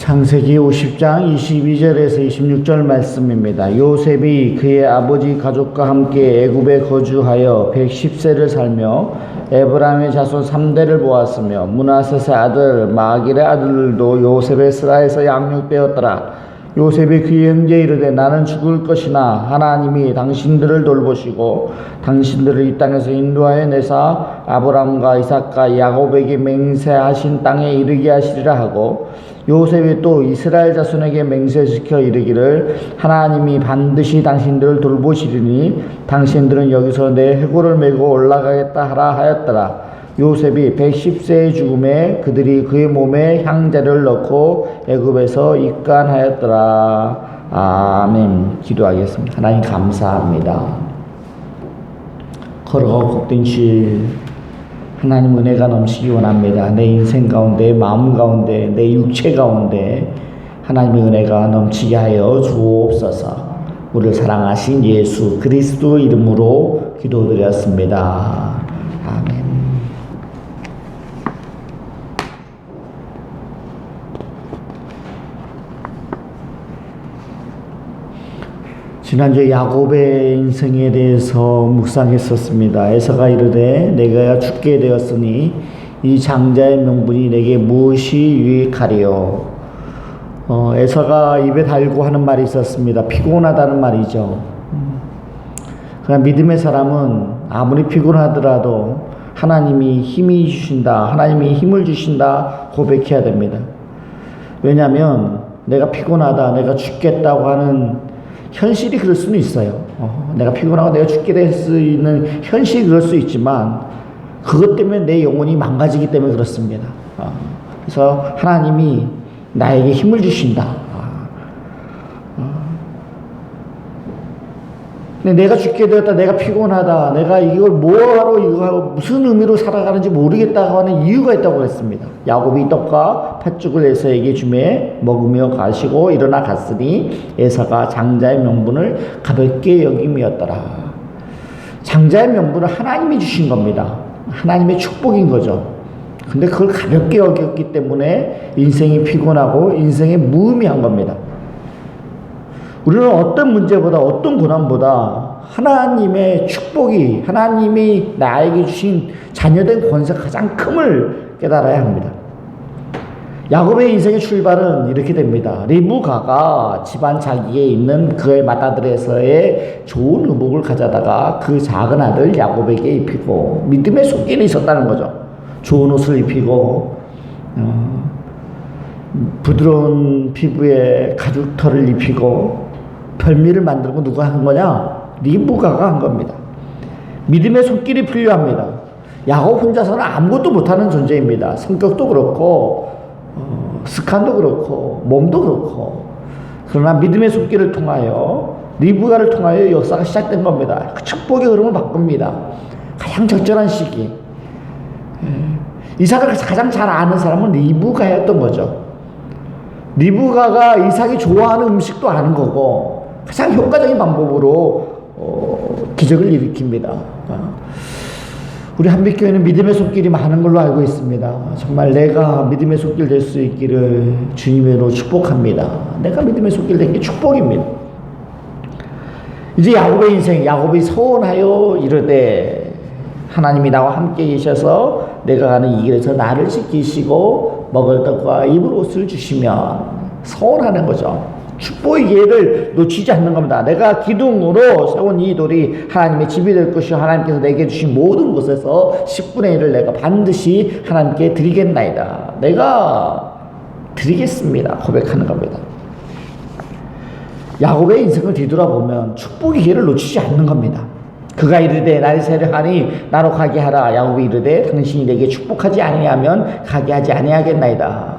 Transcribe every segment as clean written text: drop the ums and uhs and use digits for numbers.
창세기 50장 22절에서 26절 말씀입니다. 요셉이 그의 아버지 가족과 함께 애굽에 거주하여 110세를 살며 에브라임의 자손 3대를 보았으며 므낫세의 아들 마길의 아들들도 요셉의 스라에서 양육되었더라. 요셉이 그의 형제에 이르되 나는 죽을 것이나 하나님이 당신들을 돌보시고 당신들을 이 땅에서 인도하여 내사 아브람과 이삭과 야곱에게 맹세하신 땅에 이르게 하시리라 하고, 요셉이 또 이스라엘 자손에게 맹세시켜 이르기를 하나님이 반드시 당신들을 돌보시리니 당신들은 여기서 내 해골을 메고 올라가겠다 하라 하였더라. 요셉이 110세의 죽음에 그들이 그의 몸에 향자를 넣고 애굽에서 입간하였더라. 아멘. 기도하겠습니다. 하나님 감사합니다. 걸어가고 복된 길 하나님 은혜가 넘치기 원합니다. 내 인생 가운데, 마음 가운데, 내 육체 가운데 하나님의 은혜가 넘치게 하여 주옵소서. 우리를 사랑하신 예수 그리스도 이름으로 기도드렸습니다. 아멘. 지난주에 야곱의 인생에 대해서 묵상했었습니다. 에서가 이르되 내가 죽게 되었으니 이 장자의 명분이 내게 무엇이 유익하리요. 에서가 입에 달고 하는 말이 있었습니다. 피곤하다는 말이죠. 그러나 믿음의 사람은 아무리 피곤하더라도 하나님이 힘이 주신다, 하나님이 힘을 주신다 고백해야 됩니다. 왜냐하면 내가 피곤하다, 내가 죽겠다고 하는 현실이 그럴 수는 있어요. 내가 피곤하고 내가 죽게 될 수 있는 현실이 그럴 수 있지만 그것 때문에 내 영혼이 망가지기 때문에 그렇습니다. 그래서 하나님이 나에게 힘을 주신다. 근데 내가 죽게 되었다, 내가 피곤하다, 내가 이걸 뭐하러 이거 무슨 의미로 살아가는지 모르겠다고 하는 이유가 있다고 그랬습니다. 야곱이 떡과 팥죽을 에서에게 주매 먹으며 가시고 일어나 갔으니 에서가 장자의 명분을 가볍게 여김이었더라. 장자의 명분을 하나님이 주신 겁니다. 하나님의 축복인 거죠. 근데 그걸 가볍게 여겼기 때문에 인생이 피곤하고 인생이 무의미한 겁니다. 우리는 어떤 문제보다 어떤 고난보다 하나님의 축복이, 하나님이 나에게 주신 자녀된 권세가 가장 큼을 깨달아야 합니다. 야곱의 인생의 출발은 이렇게 됩니다. 리브가가 집안 자기에 있는 그의 맏아들에서의 좋은 의복을 가져다가 그 작은 아들 야곱에게 입히고 믿음의 손길이 있었다는 거죠. 좋은 옷을 입히고 부드러운 피부에 가죽털을 입히고 별미를 만들고 누가 한 거냐? 리브가가 한 겁니다. 믿음의 손길이 필요합니다. 야곱 혼자서는 아무것도 못하는 존재입니다. 성격도 그렇고 습관도 그렇고 몸도 그렇고. 그러나 믿음의 손길을 통하여 리브가를 통하여 역사가 시작된 겁니다. 그 축복의 흐름을 바꿉니다. 가장 적절한 시기. 이삭을 가장 잘 아는 사람은 리브가였던 거죠. 리브가가 이삭이 좋아하는 음식도 아는 거고 가장 효과적인 방법으로 기적을 일으킵니다. 우리 한빛교회는 믿음의 손길이 많은 걸로 알고 있습니다. 정말 내가 믿음의 손길 될 수 있기를 주님으로 축복합니다. 내가 믿음의 손길 된 게 축복입니다. 이제 야곱의 인생, 야곱이 서원하여 이르되 하나님이 나와 함께 계셔서 내가 가는 이 길에서 나를 지키시고 먹을 떡과 입을 옷을 주시면 서원하는 거죠. 축복의 기회를 놓치지 않는 겁니다. 내가 기둥으로 세운 이 돌이 하나님의 집이 될 것이요 하나님께서 내게 주신 모든 곳에서 10분의 1을 내가 반드시 하나님께 드리겠나이다. 내가 드리겠습니다. 고백하는 겁니다. 야곱의 인생을 뒤돌아보면 축복의 기회를 놓치지 않는 겁니다. 그가 이르되 날이 새려하니 나로 가게 하라. 야곱이 이르되 당신이 내게 축복하지 아니하면 가게 하지 아니하겠나이다.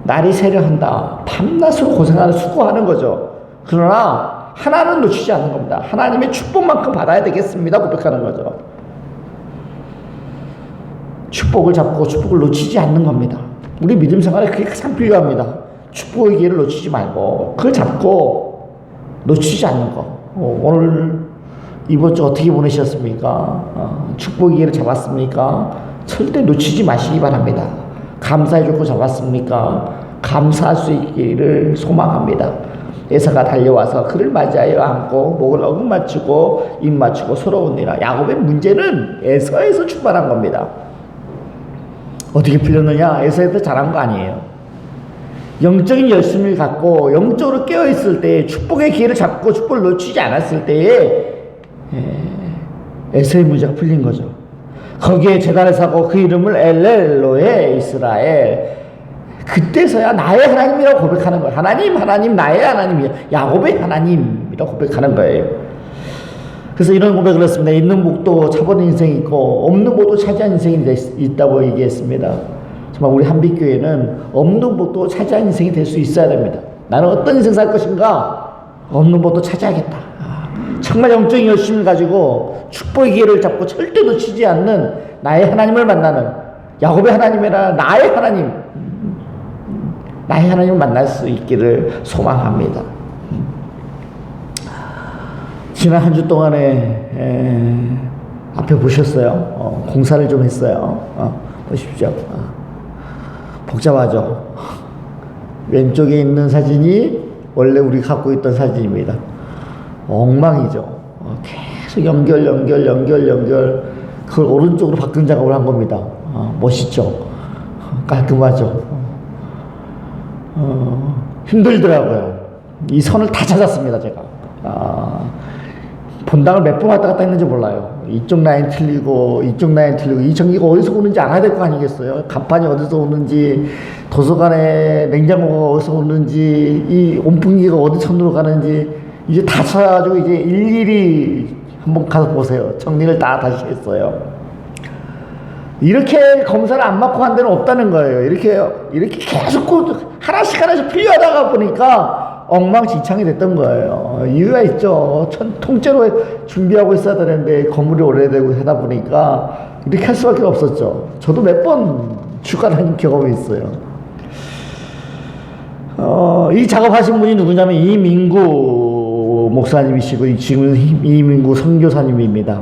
날이 새려한다. 밤낮으로 고생하는 수고하는 거죠. 그러나 하나는 놓치지 않는 겁니다. 하나님의 축복만큼 받아야 되겠습니다. 고백하는 거죠. 축복을 잡고 축복을 놓치지 않는 겁니다. 우리 믿음 생활에 그게 가장 필요합니다. 축복의 기회를 놓치지 말고 그걸 잡고 놓치지 않는 거. 오늘 이번 주 어떻게 보내셨습니까? 축복의 기회를 잡았습니까? 절대 놓치지 마시기 바랍니다. 감사의 조건 잡았습니까? 감사할 수 있기를 소망합니다. 에사가 달려와서 그를 맞이하여 안고 목을 어긋 맞추고 입 맞추고 서러우니라. 야곱의 문제는 에서에서 출발한 겁니다. 어떻게 풀렸느냐? 에서에서 잘한 거 아니에요. 영적인 열심을 갖고 영적으로 깨어있을 때, 축복의 기회를 잡고 축복을 놓치지 않았을 때에 에서의 문제가 풀린 거죠. 거기에 제단을 사고 그 이름을 엘렐로에 이스라엘. 그때서야 나의 하나님이라고 고백하는 거예요. 하나님, 하나님, 나의 하나님이야. 야곱의 하나님이라고 고백하는 거예요. 그래서 이런 고백을 했습니다. 있는 복도 차버린 인생이 있고 없는 복도 차지한 인생이 있다고 얘기했습니다. 정말 우리 한빛교회는 없는 복도 차지한 인생이 될 수 있어야 됩니다. 나는 어떤 인생 살 것인가? 없는 복도 차지하겠다. 정말 영적인 열심을 가지고 축복의 기회를 잡고 절대 놓치지 않는 나의 하나님을 만나는, 야곱의 하나님이라 나의 하나님을 만날 수 있기를 소망합니다. 지난 한 주 동안에 앞에 보셨어요? 공사를 좀 했어요. 보십시오. 복잡하죠? 왼쪽에 있는 사진이 원래 우리 갖고 있던 사진입니다. 엉망이죠. 계속 연결 그걸 오른쪽으로 바꾼 작업을 한 겁니다. 멋있죠? 깔끔하죠? 힘들더라고요. 이 선을 다 찾았습니다, 제가. 본당을 몇 번 왔다 갔다 했는지 몰라요. 이쪽 라인 틀리고 이쪽 라인 틀리고, 이 전기가 어디서 오는지 알아야 될 거 아니겠어요? 간판이 어디서 오는지, 도서관에 냉장고가 어디서 오는지, 이 온풍기가 어디 천으로 가는지 이제 다 찾아가지고 이제 일일이 한번 가서 보세요. 정리를 다 다시 했어요. 이렇게 검사를 안 맡고 한 데는 없다는 거예요. 이렇게 계속 하나씩 필요하다가 보니까 엉망진창이 됐던 거예요. 이유가 있죠. 통째로 준비하고 있어야 되는데 건물이 오래되고 하다 보니까 이렇게 할 수밖에 없었죠. 저도 몇 번 주간한 경험이 있어요. 이 작업하신 분이 누구냐면 이민구 목사님이시고 지금 이민구 선교사님입니다.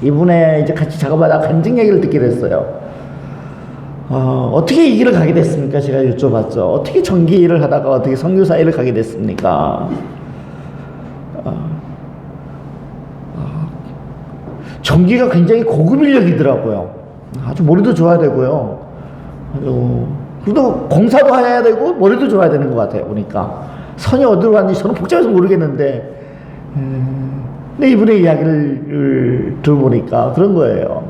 이분의 이제 같이 작업하다가 간증 얘기를 듣게 됐어요. 어떻게 이 길을 가게 됐습니까? 제가 여쭤봤죠. 어떻게 전기 일을 하다가 어떻게 선교사 일을 가게 됐습니까? 전기가 굉장히 고급 인력이더라고요. 아주 머리도 좋아야 되고요. 그래도 공사도 해야 되고 머리도 좋아야 되는 것 같아요. 보니까 선이 어디로 갔는지 저는 복잡해서 모르겠는데, 근데 이분의 이야기를 들어보니까 그런 거예요.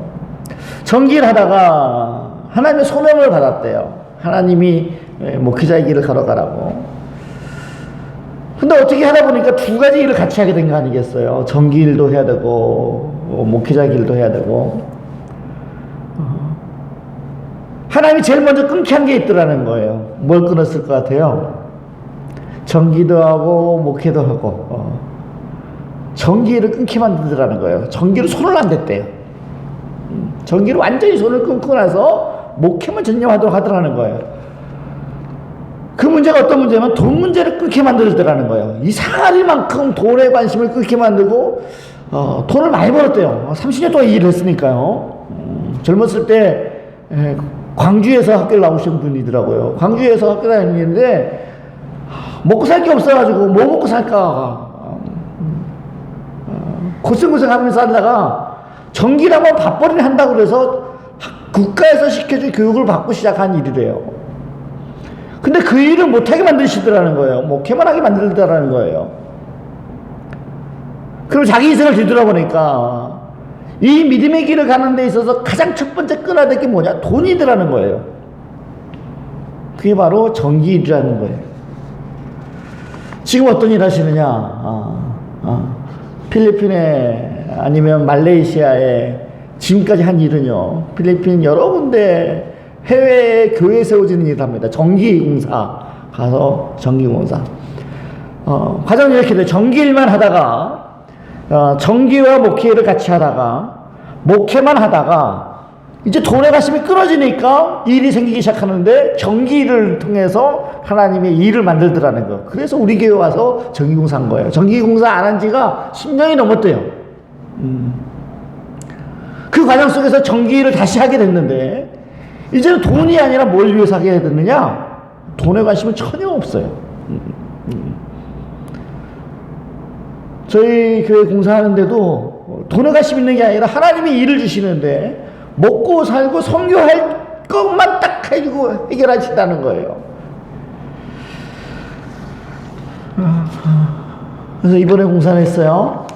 전기를 하다가 하나님의 소명을 받았대요. 하나님이 목회자의 길을 걸어가라고. 근데 어떻게 하다 보니까 두 가지 일을 같이 하게 된 거 아니겠어요? 전기 일도 해야 되고 목회자 길도 해야 되고. 하나님이 제일 먼저 끊게 한 게 있더라는 거예요. 뭘 끊었을 것 같아요? 전기도 하고 목회도 하고 전기를 끊게 만들더라는 거예요. 전기로 손을 안 댔대요. 전기를 완전히 손을 끊고 나서 목회만 전념하도록 하더라는 거예요. 그 문제가 어떤 문제냐면 돈 문제를 끊게 만들더라는 거예요. 이 사리만큼 돈에 관심을 끊게 만들고 돈을 많이 벌었대요. 30년 동안 일을 했으니까요. 젊었을 때 광주에서 학교를 나오신 분이더라고요. 광주에서 학교 다니는데 먹고 살 게 없어가지고 뭐 먹고 살까 고생하면서 하다가 전기를 한번 밥벌이를 한다고 그래서 국가에서 시켜준 교육을 받고 시작한 일이래요. 근데 그 일을 못하게 만드시더라는 거예요. 목회만 하게 만들더라는 거예요. 그럼 자기 인생을 뒤돌아보니까 이 믿음의 길을 가는 데 있어서 가장 첫 번째 끊어야 될 게 뭐냐? 돈이더라는 거예요. 그게 바로 전기 일이라는 거예요. 지금 어떤 일 하시느냐? 필리핀에 아니면 말레이시아에 지금까지 한 일은요, 필리핀 여러 군데 해외에 교회 세워지는 일을 합니다. 전기공사 가서 전기공사. 과정이 이렇게 돼요. 전기일만 하다가 전기와 목회를 같이 하다가 목회만 하다가 이제 돈에 관심이 끊어지니까 일이 생기기 시작하는데 전기를 통해서 하나님의 일을 만들더라는 거. 그래서 우리 교회 와서 전기공사 한 거예요. 전기공사 안 한 지가 10년이 넘었대요. 그 과정 속에서 전기를 다시 하게 됐는데 이제는 돈이 아니라 뭘 위해서 하게 됐느냐? 돈에 관심은 전혀 없어요. 저희 교회 공사하는데도 돈에 관심 있는 게 아니라 하나님이 일을 주시는데 먹고 살고 선교할 것만 딱 해주고 해결하신다는 거예요. 그래서 이번에 공사를 했어요.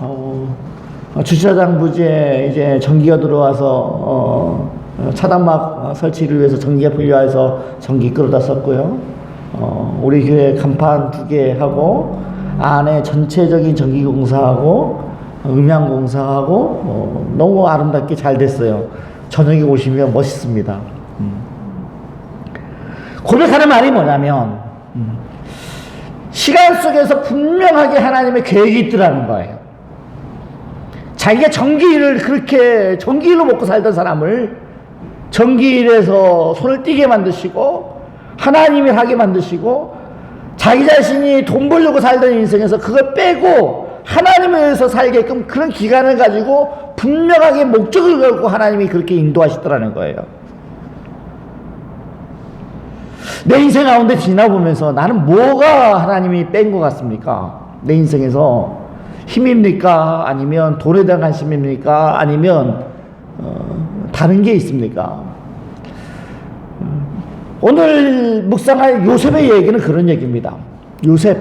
주차장 부지에 이제 전기가 들어와서 차단막 설치를 위해서 전기가 필요해서 전기 끌어다 썼고요. 우리 교회 간판 2개 하고 안에 전체적인 전기 공사하고 음향 공사하고 너무 아름답게 잘 됐어요. 저녁에 오시면 멋있습니다. 고백하는 말이 뭐냐면 시간 속에서 분명하게 하나님의 계획이 있더라는 거예요. 자기가 전기일을 그렇게 전기일로 먹고 살던 사람을 전기일에서 손을 띄게 만드시고 하나님이 하게 만드시고 자기 자신이 돈 벌려고 살던 인생에서 그걸 빼고 하나님을 위해서 살게끔 그런 기간을 가지고 분명하게 목적을 걸고 하나님이 그렇게 인도하시더라는 거예요. 내 인생 가운데 지나보면서 나는 뭐가 하나님이 뺀 것 같습니까? 내 인생에서 힘입니까? 아니면 돈에 대한 관심입니까? 아니면 다른 게 있습니까? 오늘 묵상할 요셉의 얘기는 그런 얘기입니다. 요셉,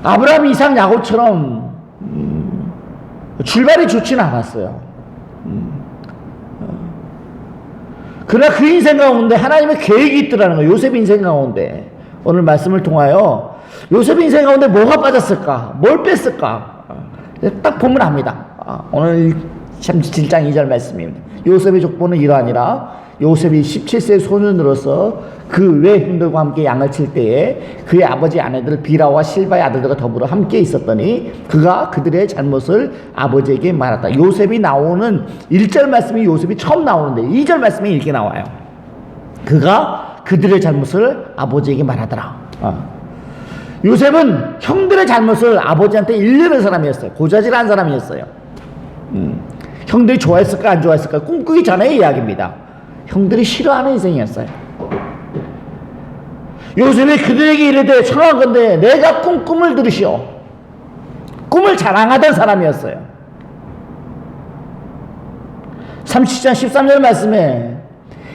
아브라함, 이삭, 야곱처럼 출발이 좋지는 않았어요. 그러나 그 인생 가운데 하나님의 계획이 있더라는 거예요. 요셉 인생 가운데. 오늘 말씀을 통하여 요셉 인생 가운데 뭐가 빠졌을까? 뭘 뺐을까? 딱 보면 압니다. 오늘 37장 2절 말씀입니다. 요셉의 족보는 이러하니라. 요셉이 17세 소년으로서 그 외 형들과 함께 양을 칠 때에 그의 아버지 아내들 비라와 실바의 아들들과 더불어 함께 있었더니 그가 그들의 잘못을 아버지에게 말했다. 요셉이 나오는 1절 말씀이 요셉이 처음 나오는데 2절 말씀이 이렇게 나와요. 그가 그들의 잘못을 아버지에게 말하더라. 요셉은 형들의 잘못을 아버지한테 일르는 사람이었어요. 고자질한 사람이었어요. 형들이 좋아했을까 안 좋아했을까 꿈꾸기 전의 이야기입니다. 형들이 싫어하는 인생이었어요. 요셉이 그들에게 이르되 청하건대 내가 꿈을 들으시오. 꿈을 자랑하던 사람이었어요. 37장 13절 말씀에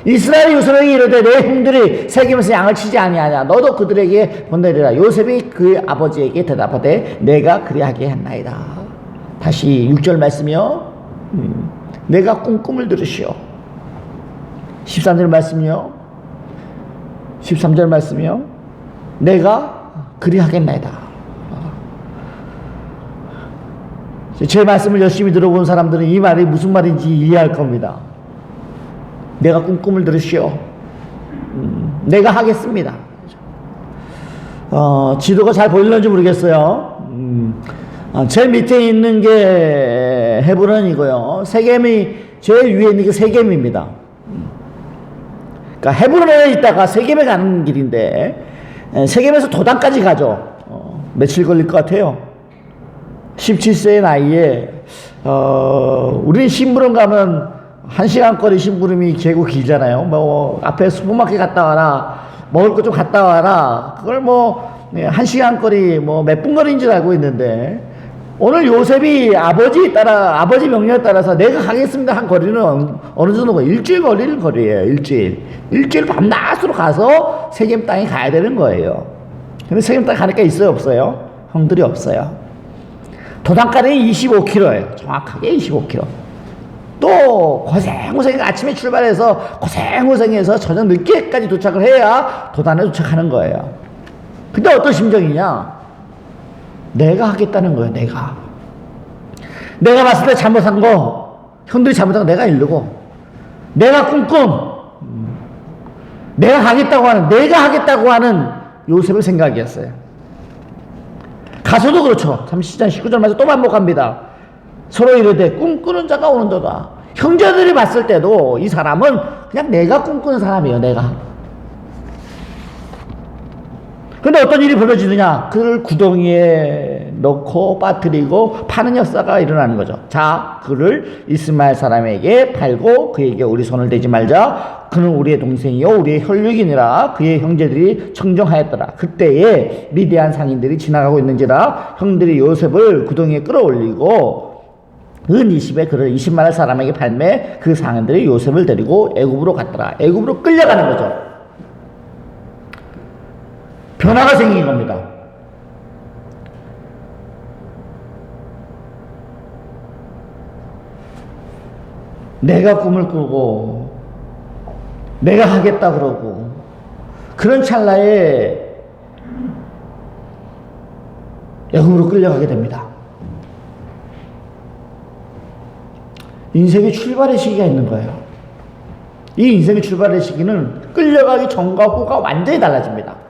이스라엘 요셉에게 이르되 내 형들이 세겜에서 양을 치지 아니하냐 너도 그들에게 보내리라. 요셉이 그 아버지에게 대답하되 내가 그리하게 했나이다. 다시 6절 말씀이요. 내가 꿈을 들으시오. 13절 말씀이요. 13절 말씀이요. 내가 그리하겠나이다. 제 말씀을 열심히 들어본 사람들은 이 말이 무슨 말인지 이해할 겁니다. 내가 꿈을 들으시오. 내가 하겠습니다. 지도가 잘 보이는지 모르겠어요. 제 밑에 있는 게 헤브론이고요. 세겜이 제일 위에 있는 게 세겜입니다. 그러니까 헤브론에 있다가 세겜에 가는 길인데 세겜에서 도단까지 가죠. 며칠 걸릴 것 같아요. 17세의 나이에 우리는 심부름 가면 1시간 거리 심부름이 개고 길잖아요. 뭐 앞에 슈퍼마켓 갔다 와라, 먹을 거 좀 갔다 와라. 그걸 뭐 1시간 거리 뭐 몇 분 거리인 줄 알고 있는데 오늘 요셉이 아버지 명령에 따라서 내가 가겠습니다 한 거리는 어느 정도가 일주일 걸리는 거리예요. 일주일 밤낮으로 가서 세겜 땅에 가야 되는 거예요. 근데 세겜 땅에 가니까 있어요 없어요? 형들이 없어요. 도단까지는 25km예요. 정확하게 25km. 또 고생고생 아침에 출발해서 고생고생해서 저녁 늦게까지 도착을 해야 도단에 도착하는 거예요. 근데 어떤 심정이냐? 내가 하겠다는 거예요. 내가 봤을 때 잘못한 거 형들이 잘못한 거 내가 이르고 내가 내가 하겠다고 하는 요셉의 생각이었어요. 가서도 그렇죠. 30장 19절 말에서 또 반복합니다. 서로 이르되 꿈꾸는 자가 오는도다. 형제들이 봤을 때도 이 사람은 그냥 내가 꿈꾸는 사람이에요. 내가 근데 어떤 일이 벌어지느냐? 그를 구덩이에 넣고 빠뜨리고 파는 역사가 일어나는 거죠. 자, 그를 이스마엘 사람에게 팔고 그에게 우리 손을 대지 말자. 그는 우리의 동생이요 우리의 혈육이니라. 그의 형제들이 청정하였더라. 그때에 미디안 상인들이 지나가고 있는지라 형들이 요셉을 구덩이에 끌어올리고 은 20에 그를 이스마엘 사람에게 팔매 그 상인들이 요셉을 데리고 애굽으로 갔더라. 애굽으로 끌려가는 거죠. 변화가 생긴 겁니다. 내가 꿈을 꾸고 내가 하겠다 그러고 그런 찰나에 애굽으로 끌려가게 됩니다. 인생의 출발의 시기가 있는 거예요. 이 인생의 출발의 시기는 끌려가기 전과 후가 완전히 달라집니다.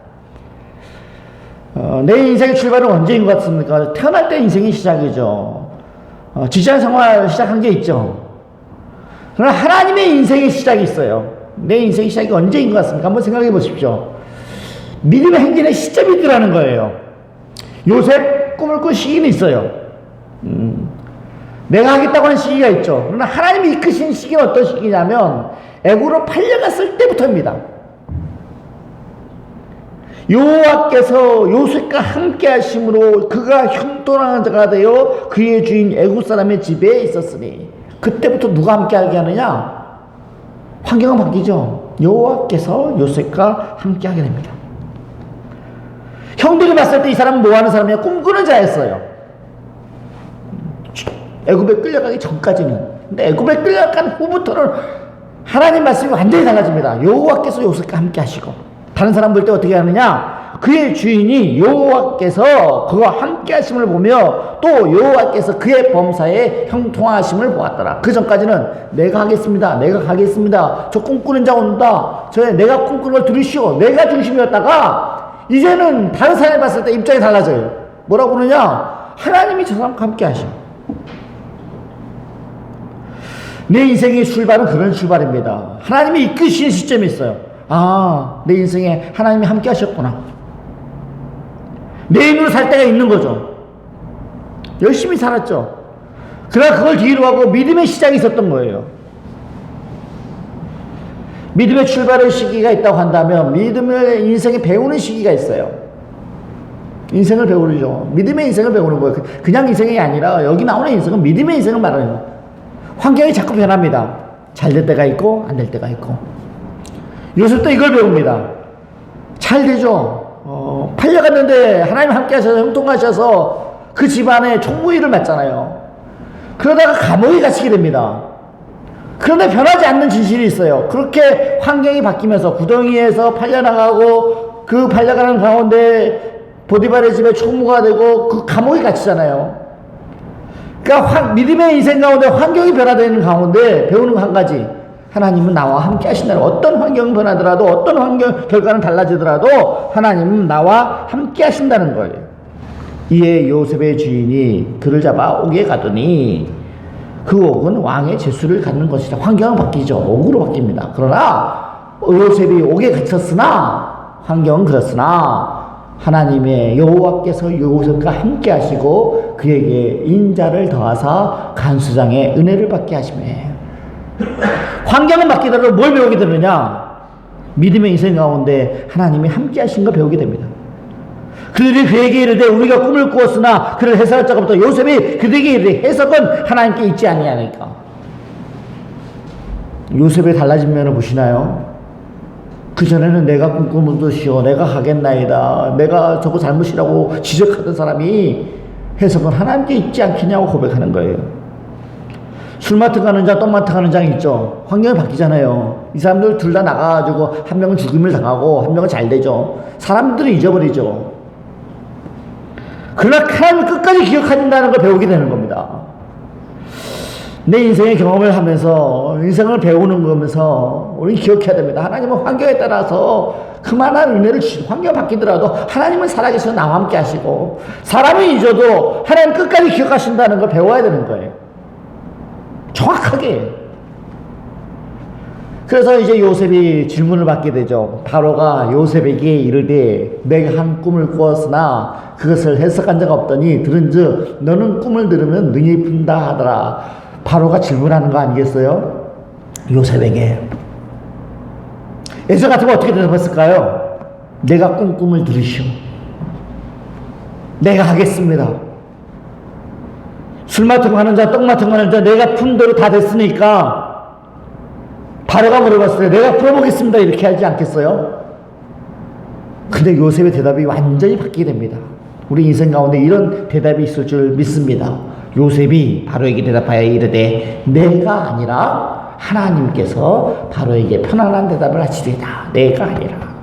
내 인생의 출발은 언제인 것 같습니까? 태어날 때 인생의 시작이죠. 직장 생활 시작한 게 있죠. 그러나 하나님의 인생의 시작이 있어요. 내 인생의 시작이 언제인 것 같습니까? 한번 생각해 보십시오. 믿음의 행진의 시점이 있더라는 거예요. 요셉 꿈을 꾼 시기는 있어요. 내가 하겠다고 하는 시기가 있죠. 그러나 하나님이 이끄신 시기는 어떤 시기냐면 애굽으로 팔려갔을 때부터입니다. 여호와께서 요셉과 함께 하심으로 그가 형통한 자가 되어 그의 주인 애굽 사람의 집에 있었으니 그때부터 누가 함께하게 하느냐? 환경은 바뀌죠. 여호와께서 요셉과 함께하게 됩니다. 형들이 봤을 때 이 사람은 뭐하는 사람이냐? 꿈꾸는 자였어요. 애굽에 끌려가기 전까지는. 근데 애굽에 끌려간 후부터는 하나님 말씀이 완전히 달라집니다. 여호와께서 요셉과 함께 하시고 다른 사람 볼 때 어떻게 하느냐? 그의 주인이 여호와께서 그와 함께 하심을 보며 또 여호와께서 그의 범사에 형통하심을 보았더라. 그 전까지는 내가 하겠습니다. 내가 가겠습니다. 저 꿈꾸는 자 온다. 내가 꿈꾸는 걸 들으시오. 내가 중심이었다가 이제는 다른 사람이 봤을 때 입장이 달라져요. 뭐라고 그러냐? 하나님이 저 사람과 함께 하셔. 내 인생의 출발은 그런 출발입니다. 하나님이 이끄시는 시점이 있어요. 아, 내 인생에 하나님이 함께 하셨구나. 내 힘으로 살 때가 있는 거죠. 열심히 살았죠. 그러나 그걸 뒤로 하고 믿음의 시작이 있었던 거예요. 믿음의 출발의 시기가 있다고 한다면 믿음의 인생에 배우는 시기가 있어요. 인생을 배우죠. 믿음의 인생을 배우는 거예요. 그냥 인생이 아니라 여기 나오는 인생은 믿음의 인생을 말하는 거예요. 환경이 자꾸 변합니다. 잘 될 때가 있고 안 될 때가 있고. 요셉도 이걸 배웁니다. 잘 되죠. 팔려갔는데 하나님 함께 하셔서 형통하셔서 그 집안에 총무일을 맡잖아요. 그러다가 감옥에 갇히게 됩니다. 그런데 변하지 않는 진실이 있어요. 그렇게 환경이 바뀌면서 구덩이에서 팔려나가고 그 팔려가는 가운데 보디발의 집에 총무가 되고 그 감옥에 갇히잖아요. 그러니까 믿음의 인생 가운데 환경이 변화되는 가운데 배우는 거 한 가지. 하나님은 나와 함께 하신다는, 어떤 환경이 변하더라도 어떤 환경 결과는 달라지더라도 하나님은 나와 함께 하신다는 거예요. 이에 요셉의 주인이 그를 잡아 옥에 가더니 그 옥은 왕의 제수를 갖는 것이다. 환경은 바뀌죠. 옥으로 바뀝니다. 그러나 요셉이 옥에 갇혔으나 환경은 그렇으나 하나님의 여호와께서 요셉과 함께 하시고 그에게 인자를 더하사 간수장의 은혜를 받게 하시매. 환경은 바뀌더라도 뭘 배우게 되느냐? 믿음의 인생 가운데 하나님이 함께 하신 거 배우게 됩니다. 그들이 그에게 이르되 우리가 꿈을 꾸었으나 그를 해석할 자가 없다. 요셉이 그들에게 이르되 해석은 하나님께 있지 아니하니까. 요셉의 달라진 면을 보시나요? 그전에는 내가 꿈꾸는 듯이요 내가 하겠나이다, 내가 저거 잘못이라고 지적하던 사람이 해석은 하나님께 있지 않겠냐고 고백하는 거예요. 술 마트 가는 장, 똥 마트 가는 장 있죠. 환경이 바뀌잖아요. 이 사람들 둘 다 나가가지고 한 명은 죽임을 당하고 한 명은 잘 되죠. 사람들은 잊어버리죠. 그러나 하나님을 끝까지 기억한다는 걸 배우게 되는 겁니다. 내 인생의 경험을 하면서 인생을 배우는 거면서 우리는 기억해야 됩니다. 하나님은 환경에 따라서 그만한 은혜를 주시고 환경이 바뀌더라도 하나님은 살아계셔서 나와 함께 하시고 사람이 잊어도 하나님 끝까지 기억하신다는 걸 배워야 되는 거예요. 정확하게. 그래서 이제 요셉이 질문을 받게 되죠. 바로가 요셉에게 이르되 내가 한 꿈을 꾸었으나 그것을 해석한 자가 없더니 들은즉 너는 꿈을 들으면 능히 푼다 하더라. 바로가 질문하는 거 아니겠어요? 요셉에게. 에서 같으면 어떻게 대답했을까요? 내가 꿈을 들으시오. 내가 하겠습니다. 술 맡은 거 하는 자, 떡 맡은 거 하는 자, 내가 푼 대로 다 됐으니까 바로가 물어봤을 때 내가 풀어보겠습니다. 이렇게 하지 않겠어요? 근데 요셉의 대답이 완전히 바뀌게 됩니다. 우리 인생 가운데 이런 대답이 있을 줄 믿습니다. 요셉이 바로에게 대답하여 이르되 내가 아니라 하나님께서 바로에게 편안한 대답을 하시리다. 내가 아니라.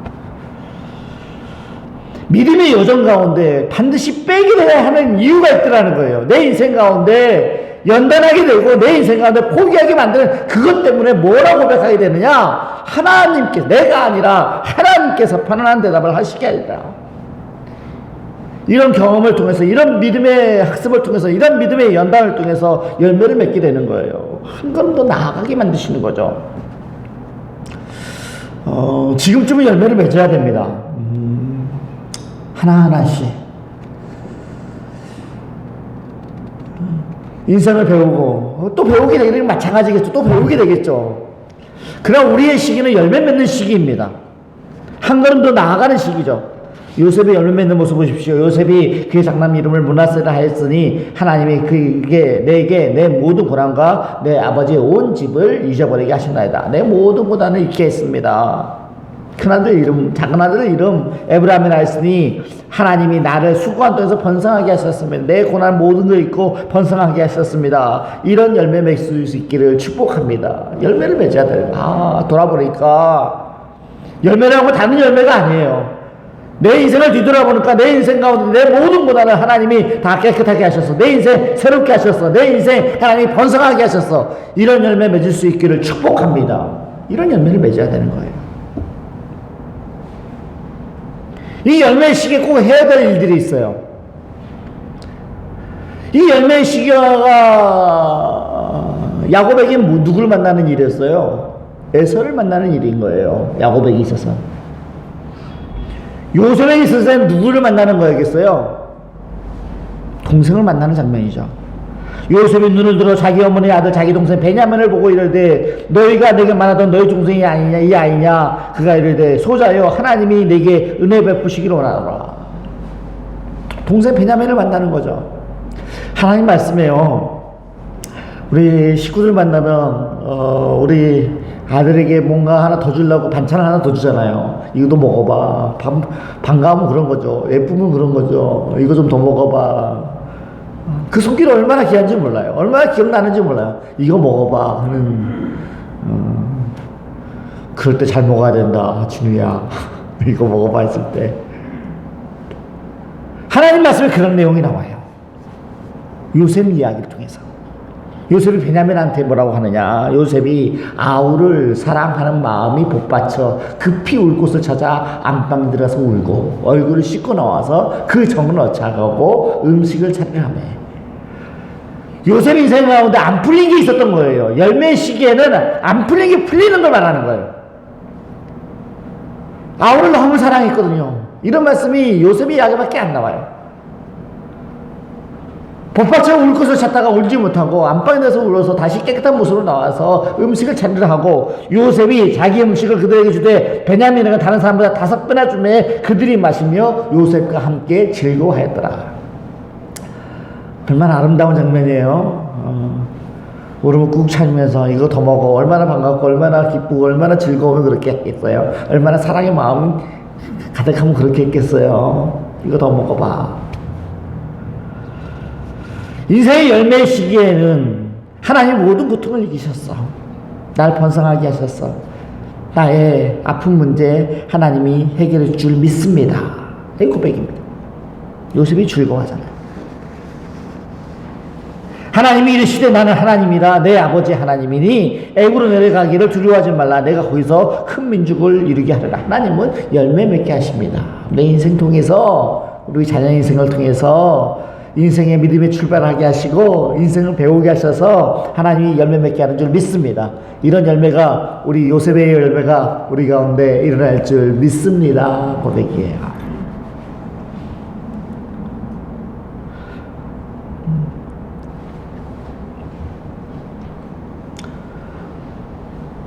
믿음의 여정 가운데 반드시 빼게 되어야 하는 이유가 있더라는 거예요. 내 인생 가운데 연단하게 되고 내 인생 가운데 포기하게 만드는 그것 때문에 뭐라고 고백하게 되느냐? 하나님께서, 내가 아니라 하나님께서 편안한 대답을 하시게 하리라. 이런 경험을 통해서, 이런 믿음의 학습을 통해서, 이런 믿음의 연단을 통해서 열매를 맺게 되는 거예요. 한 걸음 더 나아가게 만드시는 거죠. 지금쯤은 열매를 맺어야 됩니다. 하나하나씩. 인생을 배우고 또 배우게 되기는 마찬가지겠죠. 또 배우게 되겠죠. 그러나 우리의 시기는 열매 맺는 시기입니다. 한 걸음 더 나아가는 시기죠. 요셉의 열매 맺는 모습 보십시오. 요셉이 그의 장남 이름을 므낫세라 하였으니 하나님이 그에게 내게 내 모든 고난과 내 아버지의 온 집을 잊어버리게 하신다이다. 내 모든 고난을 잊게 했습니다. 큰아들 이름, 작은아들 이름 에브라임이라 했으니 하나님이 나를 수고한 땅에서 번성하게 하셨습니다. 내 고난 모든 걸 잊고 번성하게 하셨습니다. 이런 열매 맺을 수 있기를 축복합니다. 열매를 맺어야 돼요. 돌아보니까 열매라는 건 다른 열매가 아니에요. 내 인생을 뒤돌아보니까 내 인생 가운데 내 모든 고난을 하나님이 다 깨끗하게 하셨어. 내 인생 새롭게 하셨어. 내 인생 하나님이 번성하게 하셨어. 이런 열매 맺을 수 있기를 축복합니다. 이런 열매를 맺어야 되는 거예요. 이 열매 시기에 꼭 해야 될 일들이 있어요. 이 열매 시기가 야곱에게 누구를 만나는 일이었어요? 에서를 만나는 일인 거예요. 야곱에게 있어서. 요셉에게 있어서는 누구를 만나는 거였겠어요? 동생을 만나는 장면이죠. 요셉이 눈을 들어 자기 어머니의 아들 자기 동생 베냐민을 보고 이르되 너희가 내게 말하던 너희 동생이 아니냐 이 아이냐. 그가 이르되 소자여 하나님이 내게 은혜 베푸시기를 원하노라. 동생 베냐민을 만나는 거죠. 하나님 말씀해요. 우리 식구들 만나면 우리 아들에게 뭔가 하나 더 주려고 반찬을 하나 더 주잖아요. 이거도 먹어봐. 반가우면 그런 거죠. 예쁘면 그런 거죠. 이거 좀 더 먹어봐. 그 손길이 얼마나 귀한지 몰라요. 얼마나 기억나는지 몰라요. 이거 먹어봐 하는 그럴 때 잘 먹어야 된다. 진우야 이거 먹어봐 했을 때 하나님 말씀에 그런 내용이 나와요. 요셉 이야기를 통해서. 요셉이 베냐민한테 뭐라고 하느냐. 요셉이 아우를 사랑하는 마음이 복받쳐 급히 울 곳을 찾아 안방에 들어서 울고 얼굴을 씻고 나와서 그 정을 어차가고 음식을 차리려 하며 요셉 인생 가운데 안 풀린 게 있었던 거예요. 열매 시기에는 안 풀린 게 풀리는 걸 말하는 거예요. 아우를 너무 사랑했거든요. 이런 말씀이 요셉의 이야기밖에 안 나와요. 복받쳐 울 것을 찾다가 울지 못하고 안방에 내서 울어서 다시 깨끗한 모습으로 나와서 음식을 차리려 하고 요셉이 자기 음식을 그들에게 주되 베냐민에게 다른 사람보다 5배나 주매 그들이 마시며 요셉과 함께 즐거워하였더라. 얼마나 아름다운 장면이에요. 울음을 꾹 참으면서 이거 더 먹어. 얼마나 반갑고 얼마나 기쁘고 얼마나 즐거우면 그렇게 했겠어요. 얼마나 사랑의 마음이 가득하면 그렇게 했겠어요. 이거 더 먹어봐. 인생의 열매 시기에는 하나님 모든 고통을 이기셨어. 날 번성하게 하셨어. 나의 아픈 문제 하나님이 해결해 줄 믿습니다. 이 고백입니다. 요셉이 즐거워하잖아요. 하나님이 이르시되 나는 하나님이라 내 아버지 하나님이니 애굽으로 내려가기를 두려워하지 말라. 내가 거기서 큰 민족을 이루게 하리라. 하나님은 열매 맺게 하십니다. 내 인생 통해서 우리 자녀 인생을 통해서 인생의 믿음에 출발하게 하시고 인생을 배우게 하셔서 하나님이 열매 맺게 하는 줄 믿습니다. 이런 열매가 우리 요셉의 열매가 우리 가운데 일어날 줄 믿습니다. 고백이에요.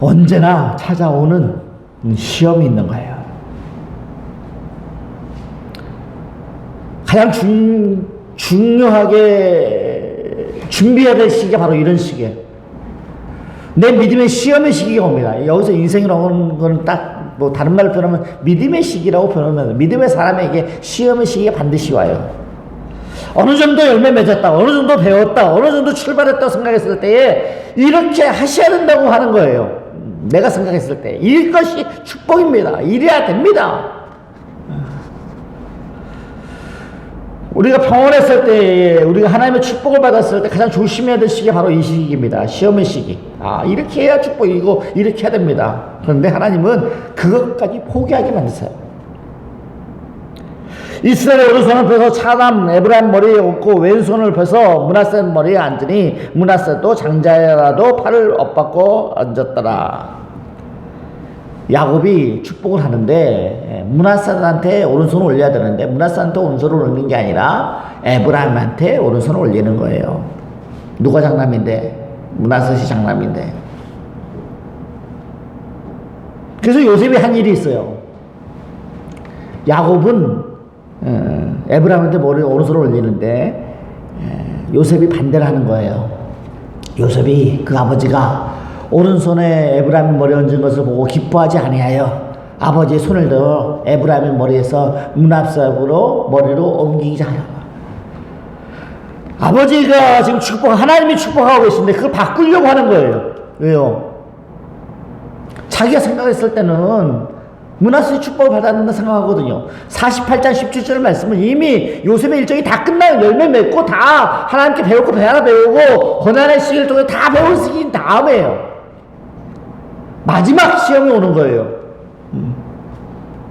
언제나 찾아오는 시험이 있는 거예요. 가장 중요하게 준비해야 될 시기가 바로 이런 시기예요. 내 믿음의 시험의 시기가 옵니다. 여기서 인생이라고 하는 건 딱 뭐 다른 말로 표현하면 믿음의 시기라고 표현하면 믿음의 사람에게 시험의 시기가 반드시 와요. 어느 정도 열매 맺었다, 어느 정도 배웠다, 어느 정도 출발했다고 생각했을 때에 이렇게 하셔야 된다고 하는 거예요. 내가 생각했을 때 이것이 축복입니다. 이래야 됩니다. 우리가 평온했을 때, 우리가 하나님의 축복을 받았을 때 가장 조심해야 될 시기가 바로 이 시기입니다. 시험의 시기. 이렇게 해야 축복이고 이렇게 해야 됩니다. 그런데 하나님은 그것까지 포기하게 만드세요. 이스라엘 오른손을 펴서 차남 에브라임 머리에 얹고 왼손을 펴서 므낫세 머리에 앉으니 므낫세도 장자라도 팔을 엇받고 앉았더라. 야곱이 축복을 하는데 므낫세한테 오른손을 올려야 되는데 므낫세한테 오른손을 올리는 게 아니라 에브라임한테 오른손을 올리는 거예요. 누가 장남인데? 므낫셋이 장남인데. 그래서 요셉이 한 일이 있어요. 야곱은 에브라임한테 오른손을 올리는데 요셉이 반대를 하는 거예요. 요셉이 그 아버지가 오른손에 에브라임 머리 얹은 것을 보고 기뻐하지 아니하여 아버지의 손을 들어 에브라임의 머리에서 므낫셋으로 머리로 옮기자 하여. 아버지가 지금 하나님이 축복하고 계신데 그걸 바꾸려고 하는 거예요. 왜요? 자기가 생각했을 때는 므낫셋이 축복을 받았는다 생각하거든요. 48장 17절 말씀은 이미 요셉의 일정이 다 끝나요. 열매 맺고 다 하나님께 배웠고 배하나 배우고 고난의 시기를 통해 다 배운 시기인 다음에요. 마지막 시험이 오는 거예요.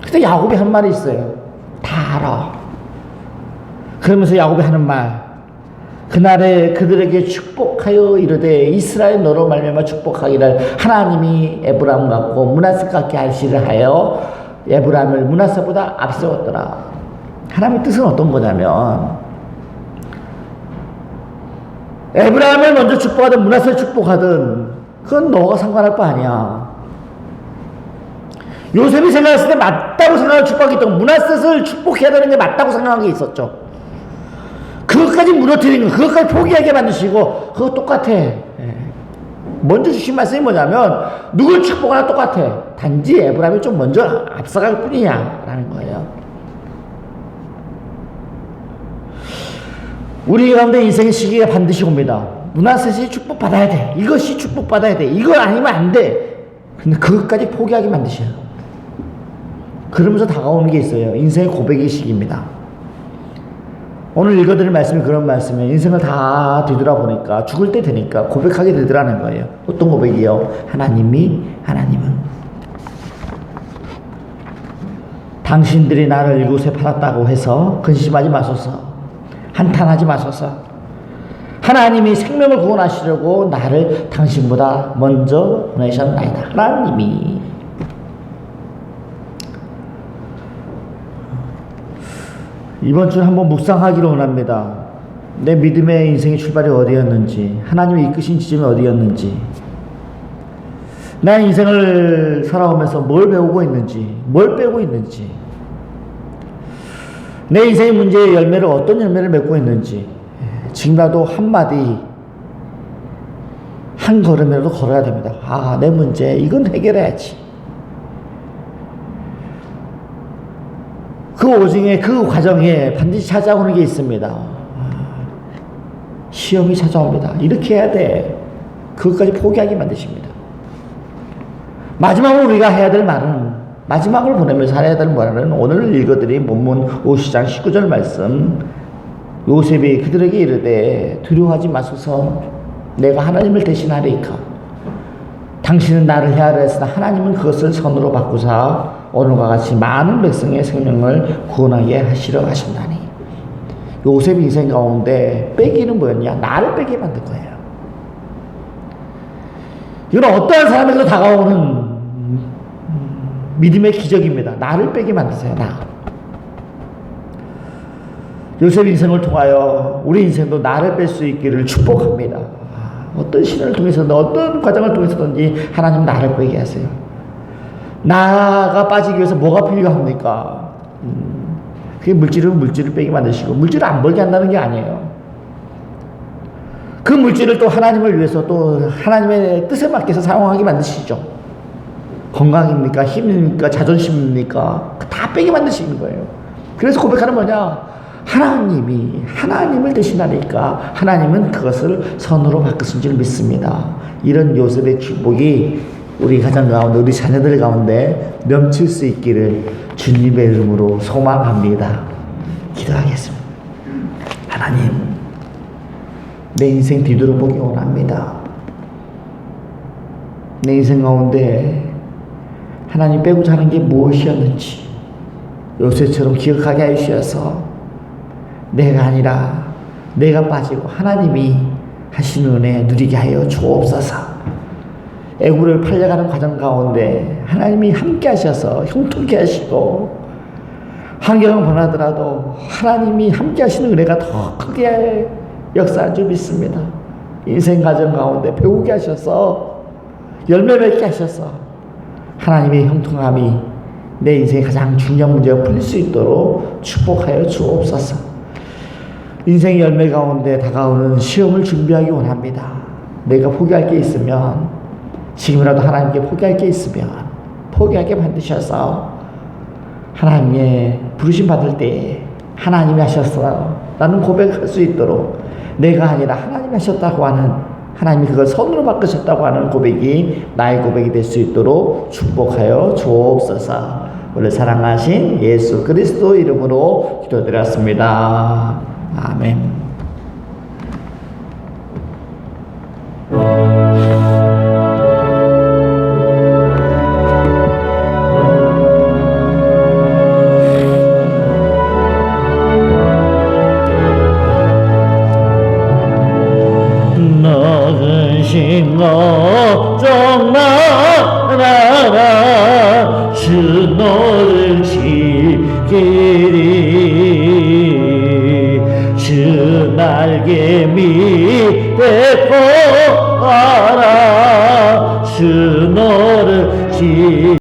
그때 야곱이 한 말이 있어요. 다 알아. 그러면서 야곱이 하는 말, 그날에 그들에게 축복하여 이르되 이스라엘 너로 말미암아 축복하기를 하나님이 에브라임 같고 므낫셋 같게 하시려 하여 에브라임을 므낫셋보다 앞세웠더라. 하나님의 뜻은 어떤 거냐면 에브라임을 먼저 축복하든 므낫셋을 축복하든 그건 너가 상관할 바 아니야. 요셉이 생각했을 때 맞다고 생각할 축복이 있던 므낫셋을 축복해야 되는 게 맞다고 생각한 게 있었죠. 그것까지 무너뜨리는 거, 그것까지 포기하게 만드시고 그거 똑같아. 먼저 주신 말씀이 뭐냐면 누굴 축복하나 똑같아. 단지 에브라임이 좀 먼저 앞서갈 뿐이야 라는 거예요. 우리 가운데 인생의 시기가 반드시 옵니다. 므낫셋이 축복받아야 돼. 이것이 축복받아야 돼. 이거 아니면 안 돼. 근데 그것까지 포기하게 만드셔요. 그러면서 다가오는 게 있어요. 인생의 고백의 시기입니다. 오늘 읽어드릴 말씀이 그런 말씀이에요. 인생을 다 뒤돌아보니까 죽을 때 되니까 고백하게 되더라는 거예요. 어떤 고백이요? 하나님은 당신들이 나를 이곳에 팔았다고 해서 근심하지 마소서. 한탄하지 마소서. 하나님이 생명을 구원하시려고 나를 당신보다 먼저 보내셨나이다. 하나님이. 이번 주는 한번 묵상하기를 원합니다. 내 믿음의 인생의 출발이 어디였는지, 하나님이 이끄신 지점이 어디였는지, 나 인생을 살아오면서 뭘 배우고 있는지, 뭘 빼고 있는지, 내 인생의 문제의 열매를 어떤 열매를 맺고 있는지, 지금이라도 한마디, 한 걸음이라도 걸어야 됩니다. 내 문제, 이건 해결해야지. 그 오중에, 그 과정에 반드시 찾아오는 게 있습니다. 시험이 찾아옵니다. 이렇게 해야 돼. 그것까지 포기하게 만드십니다. 마지막으로 우리가 해야 될 말은, 마지막을 보내면서 해야 될 말은 오늘 읽어드린 본문 50장 19절 말씀, 요셉이 그들에게 이르되 두려워하지 마소서. 내가 하나님을 대신하리이까. 당신은 나를 헤아려 했으나 하나님은 그것을 선으로 바꾸사 오늘과 같이 많은 백성의 생명을 구원하게 하시려 하신다니. 요셉 인생 가운데 빼기는 뭐였냐? 나를 빼게 만든 거예요. 이건 어떠한 사람에게도 다가오는 믿음의 기적입니다. 나를 빼게 만드세요. 나. 요셉 인생을 통하여 우리 인생도 나를 뺄 수 있기를 축복합니다. 어떤 시련을 통해서든 어떤 과정을 통해서든지 하나님 나를 빼게 하세요. 나가 빠지기 위해서 뭐가 필요합니까? 그게 물질을 빼게 만드시고, 물질을 안 벌게 한다는 게 아니에요. 그 물질을 또 하나님을 위해서 또 하나님의 뜻에 맞게서 사용하게 만드시죠. 건강입니까? 힘입니까? 자존심입니까? 다 빼게 만드시는 거예요. 그래서 고백하는 뭐냐? 하나님을 대신하니까 하나님은 그것을 선으로 바꾸신 줄 믿습니다. 이런 요셉의 축복이 우리 가정 가운데, 우리 자녀들 가운데 넘칠 수 있기를 주님의 이름으로 소망합니다. 기도하겠습니다. 하나님, 내 인생 뒤돌아보기 원합니다. 내 인생 가운데 하나님 빼고자 하는 게 무엇이었는지 요셉처럼 기억하게 해주셔서 내가 아니라 내가 빠지고 하나님이 하시는 은혜 누리게 하여 주옵소서. 애굽으로 팔려가는 과정 가운데 하나님이 함께 하셔서 형통케 하시고, 환경은 변하더라도 하나님이 함께 하시는 은혜가 더 크게 역사한 줄 믿습니다. 인생 과정 가운데 배우게 하셔서 열매 맺게 하셔서 하나님의 형통함이 내 인생의 가장 중요한 문제가 풀릴 수 있도록 축복하여 주옵소서. 인생의 열매 가운데 다가오는 시험을 준비하기 원합니다. 내가 포기할 게 있으면, 지금이라도 하나님께 포기할 게 있으면 포기하게 만드셔서 하나님의 부르심 받을 때 하나님이 하셨어 라는 고백할 수 있도록, 내가 아니라 하나님이 하셨다고 하는, 하나님이 그걸 선으로 바꾸셨다고 하는 고백이 나의 고백이 될 수 있도록 축복하여 주옵소서. 우리 사랑하신 예수 그리스도 이름으로 기도드렸습니다. 아멘. 너신 걱정 말아라. 주 너를 지키리. 주 날개 밑에 거하라. 주 너를 지키리.